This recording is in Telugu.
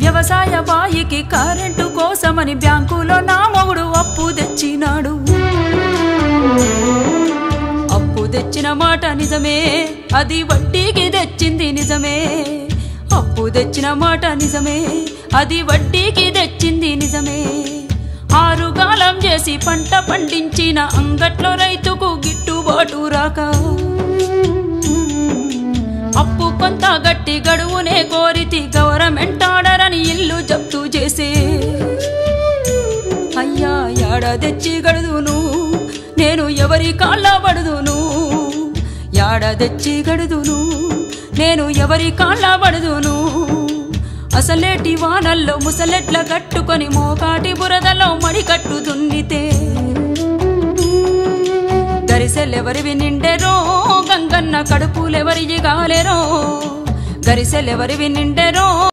వ్యవసాయ బాయికి కరెంటు కోసమని బ్యాంకులో నా మొగుడు అప్పు తెచ్చినాడు. అప్పు తెచ్చిన మాట నిజమే, అది వడ్డీకి తెచ్చింది నిజమే. అప్పు తెచ్చిన మాట నిజమే, అది వడ్డీకి తెచ్చింది నిజమే. ఆరుగాలం చేసి పంట పండించిన అంగట్లో రైతుకు గిట్టుబాటు రాక అప్పు కొంత గట్టి గడువునే కోరితి గవర్నమెంట్ ఆర్డర్ అని ఇల్లు జప్తు చేసే. అయ్యా యాడ తెచ్చి గడుదును నేను ఎవరి కాళ్ళ పడుదును, యాడ తెచ్చి గడుదును నేను ఎవరి కాళ్ళ పడుదును. అసలేటి వానల్లో ముసలెట్ల కట్టుకొని మోకాటి బురదలో మడికట్టు దున్నితే గరిసెలెవరివి నిండెరో, గంగన్న కడుపులెవరి గాలెరో, గరిసెలెవరివి నిండెరో.